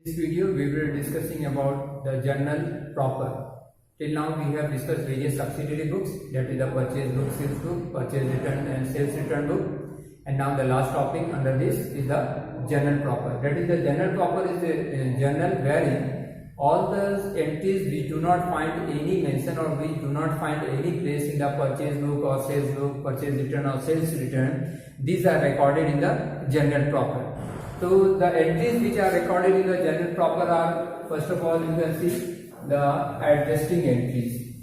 This video we will be discussing about the journal proper. Till now we have discussed various subsidiary books, that is the purchase book, sales book, purchase return and sales return book, and now the last topic under this is the journal proper. That is the journal proper is a journal wherein all the entries we do not find any mention or we do not find any place in the purchase book or sales book, purchase return or sales return. These are recorded in the journal proper. So the entries which are recorded in the journal proper are, first of all, you can see the adjusting entries.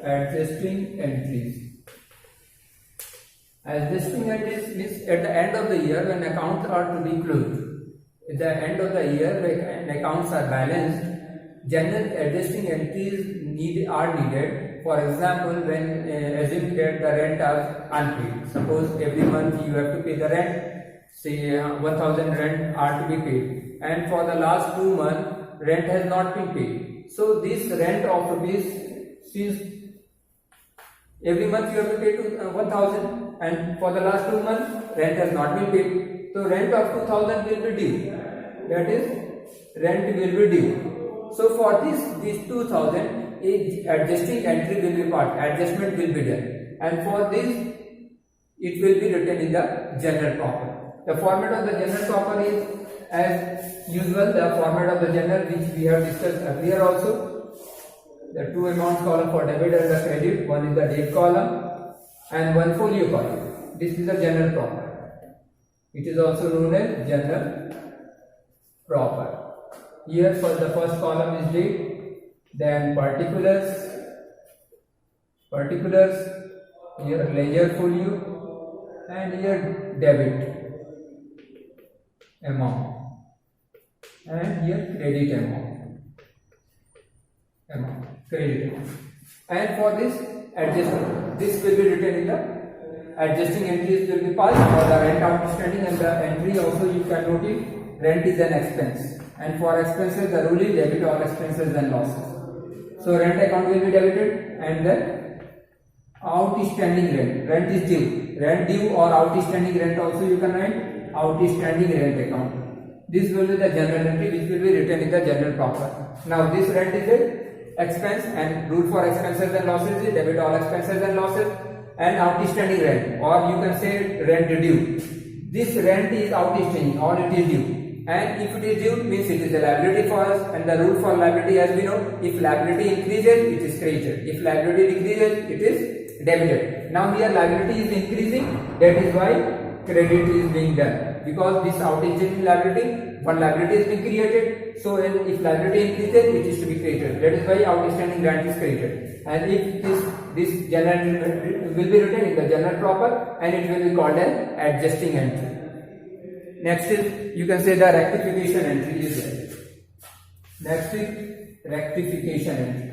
Adjusting entries. Adjusting entries means at the end of the year when accounts are to be closed. At the end of the year when accounts are balanced, general adjusting entries are needed. For example, when assume that the rent are unpaid. Suppose every month you have to pay the rent. Say 1000 rent are to be paid, and for the last 2 months rent has not been paid. So this rent of rupees, since every month you have to pay 1000 and for the last 2 months rent has not been paid, so rent of 2000 will be due, that is rent will be due. So for this 2000 adjusting entry will be part, adjustment will be done, and for this it will be written in the journal proper. The format of the journal proper is as usual the format of the journal which we have discussed earlier also. The two amounts column for debit and the credit, one is the date column and one folio column. This is the journal proper. It is also known as journal proper. Here for the first column is date, then particulars, here ledger folio, and here debit amount, and here credit amount, credit amount. And for this adjustment, this will be written in the adjusting entries will be passed for the rent outstanding, and the entry also you can note it, rent is an expense, and for expenses the rule is debit all expenses and losses. So rent account will be debited, and then outstanding rent is due, rent due or outstanding rent also you can write outstanding rent account. This will be the journal entry which will be written in the journal proper. Now this rent is a expense, and rule for expenses and losses is debit all expenses and losses, and outstanding rent, or you can say rent due. This rent is outstanding or it is due, and if it is due means it is a liability for us, and the rule for liability as we know, if liability increases it is credited, if liability decreases it is debited. Now here liability is increasing, that is why credit is being done, because this outstanding liability, one liability is being created, so if liability increases it is to be created, that is why outstanding rent is created. And if this journal will be written in the journal proper, and it will be called an adjusting entry. Next is, you can say the rectification entry is there. Next is rectification entry.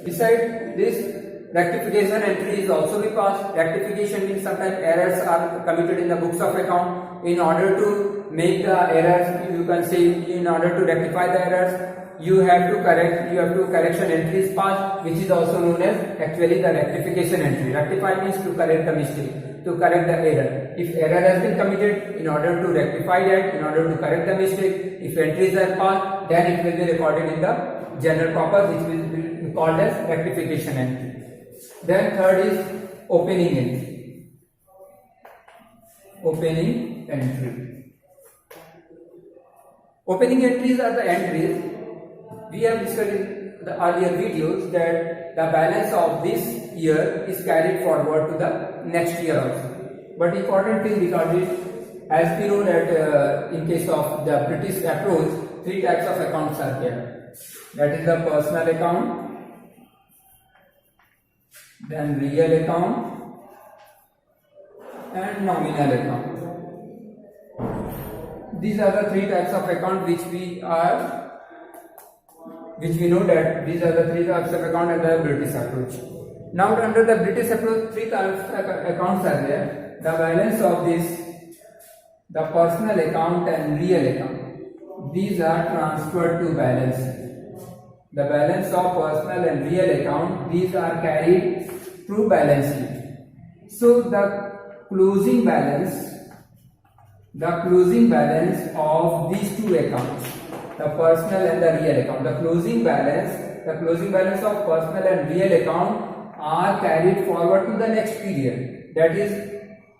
Beside this, rectification entry is also be passed. Rectification means sometimes errors are committed in the books of account. In order to make the errors, you can say in order to rectify the errors, you have to correction entries passed, which is also known as actually the rectification entry. Rectify means to correct the mistake, to correct the error. If error has been committed, in order to rectify that, in order to correct the mistake, if entries are passed, then it will be recorded in the journal proper, which will be called as rectification entry. Then third is opening entry. Opening entry. Opening entries are the entries we have discussed in the earlier videos, that the balance of this year is carried forward to the next year also. But important thing, because it, as we know that in case of the British approach, three types of accounts are there. That is the personal account, then real account, and nominal account. These are the three types of account which we know that these are the three types of account under the British approach. Now under the British approach, three types of accounts are there. The balance of this, the personal account and real account, these are transferred to balance sheet. The balance of personal and real account, these are carried through balance sheet. So the closing balance, the closing balance of these two accounts, the personal and the real account, the closing balance of personal and real account are carried forward to the next period. That is,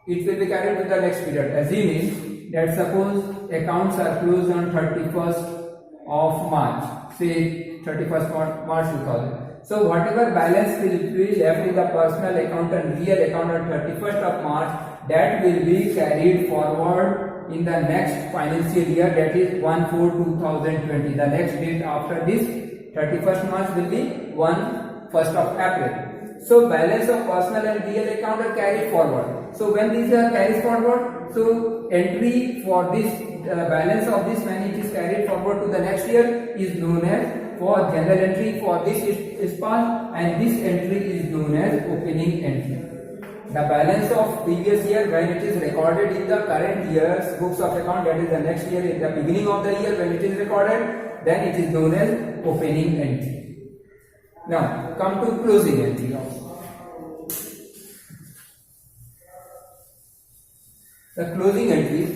it will be carried to the next period. Assuming that suppose accounts are closed on 31st of March, say 31st March 2000. So whatever balance will be left in the personal account and real account on 31st of March, that will be carried forward in the next financial year, that is 1/4/2020. The next date after this 31st March will be 1st of April. So balance of personal and real account are carried forward. So when these are carried forward, so entry for this balance of this when it is carried forward to the next year is known as, for general entry for this is passed, and this entry is known as opening entry. The balance of previous year when it is recorded in the current year's books of account, that is the next year, in the beginning of the year when it is recorded, then it is known as opening entry. Now come to closing entry also. The closing entries,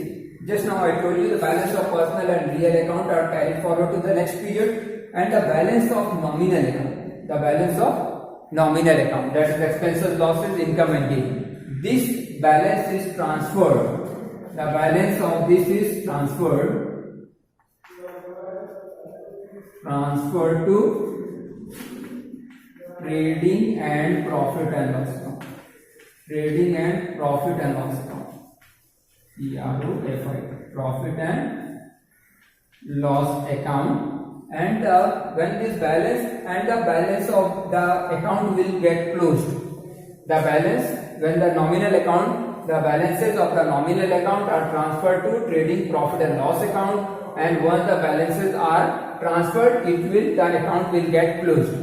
just now I told you the balance of personal and real account are carried forward to the next period, and the balance of nominal account, the balance of nominal account, that is expenses, losses, income and gain. This balance is transferred. The balance of this is transferred to trading and profit and loss account. Trading and profit and loss account. PROFI, profit and loss account. And when this balance and the balance of the account will get closed, the balance when the nominal account, the balances of the nominal account are transferred to trading profit and loss account, and once the balances are transferred, the account will get closed,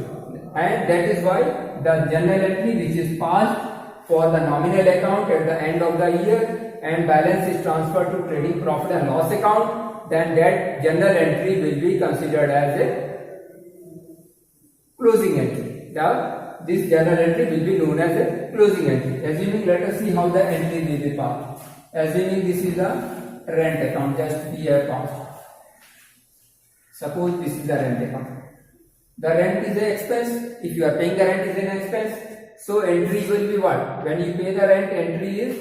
and that is why the journal entry which is passed for the nominal account at the end of the year and balance is transferred to trading profit and loss account, then that journal entry will be considered as a closing entry. Now this journal entry will be known as a closing entry. Assuming, let us see how the entry will be passed. Assuming this is a rent account, just we have passed. Suppose this is the rent account. The rent is an expense. If you are paying the rent is an expense, so entry will be what? When you pay the rent, entry is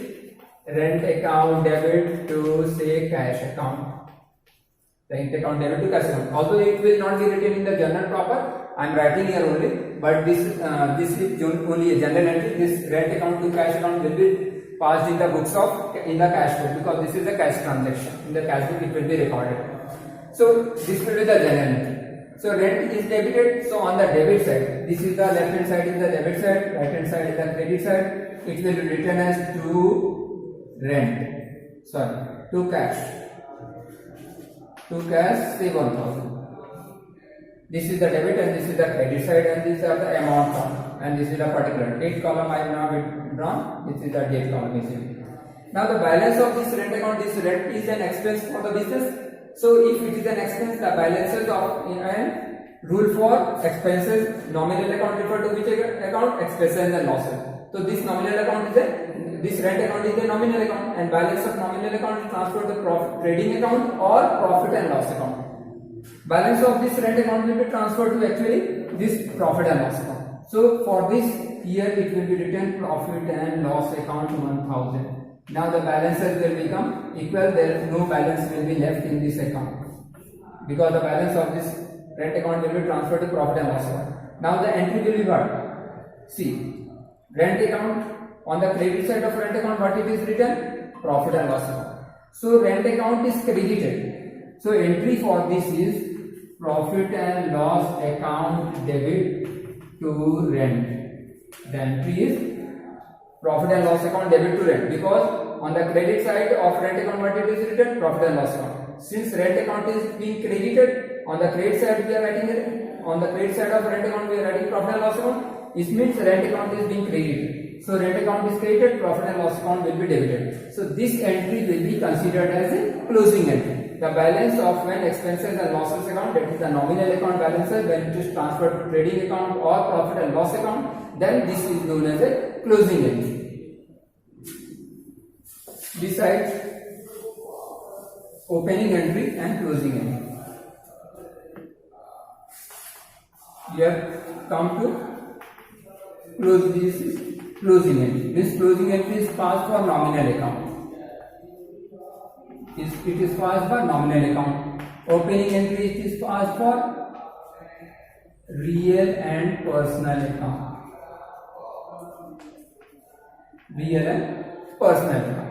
rent account debit to say cash account. Rent account debit to cash account. Although it will not be written in the journal proper, I am writing here only. But this is only a journal entry. This rent account to cash account will be passed in the books of in the cash book, because this is a cash transaction. In the cash book it will be recorded. So this will be the journal entry. So rent is debited. So on the debit side, this is the left hand side is the debit side, right hand side is the credit side. It will be written as to rent. Sorry, to cash. To cash, say 1,000. This is the debit and this is the credit side, and these are the amount column, and this is the particular date column I have now drawn. This is the date column basically. Now the balance of this rent account, this rent is an expense for the business. So if it is an expense, the balances of and rule for expenses, nominal account refer to which account? Expenses and losses. So this nominal account is this rent account is a nominal account, and balance of nominal account is transferred to trading account or profit and loss account. Balance of this rent account will be transferred to actually this profit and loss account. So for this here it will be written profit and loss account 1,000. Now the balances will become equal. There no balance will be left in this account, because the balance of this rent account will be transferred to profit and loss account. Now the entry will be what? See, rent account, on the credit side of rent account what it is written? Profit and loss account. So rent account is credited. So entry for this is profit and loss account debit to rent. The entry is profit and loss account debit to rent, because on the credit side of rent account what it is written? Profit and loss account. Since rent account is being credited, on the credit side we are writing it. On the credit side of rent account we are writing profit and loss account. It means rent account is being credited. So rent account is credited, profit and loss account will be debited. So this entry will be considered as a closing entry. The balance of when expenses and losses account, that is the nominal account balances, when it is transferred to trading account or profit and loss account, then this is known as a closing entry. besides opening entry and closing entry. Here come to close, this is closing entry. This closing entry is passed for nominal account. It is passed for nominal account. Opening entry it is passed for real and personal account. Real and personal account.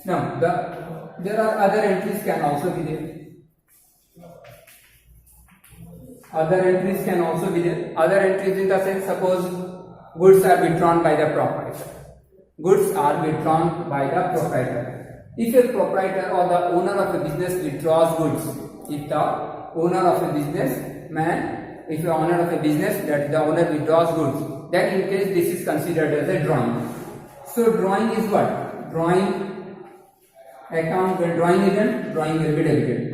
Now there are other entries can also be there. Other entries can also be there. Other entries in the sense, suppose goods are withdrawn by the proprietor. Goods are withdrawn by the proprietor. If a proprietor or the owner of a business withdraws goods, if the owner of a business man, if the owner of a business that the owner withdraws goods, then in case this is considered as a drawing. So drawing is what? Drawing account, when drawing event, drawing will be debited.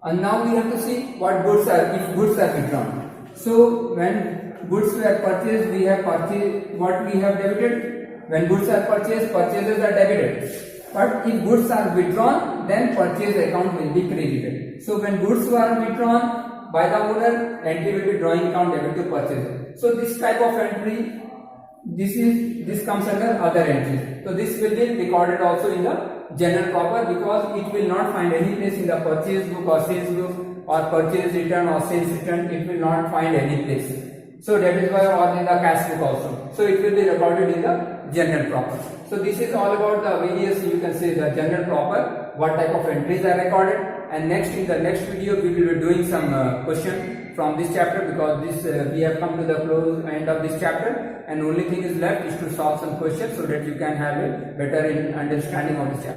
And now we have to see what goods are, if goods are withdrawn. So when goods were purchased, we have purchased, what we have debited? When goods are purchased, purchases are debited. But if goods are withdrawn, then purchase account will be credited. So when goods were withdrawn by the owner, entry will be drawing account debit to purchaser. So this type of entry, this comes under other entries. So this will be recorded also in the general proper, because it will not find any place in the purchase book or sales book or purchase return or sales return. It will not find any place. So that is why, or in the cash book also. So it will be recorded in the general proper. So this is all about the various, you can say, the general proper, what type of entries are recorded. And next, in the next video, we will be doing some question from this chapter, because this we have come to the close end of this chapter, and only thing is left is to solve some questions so that you can have a better understanding of this chapter.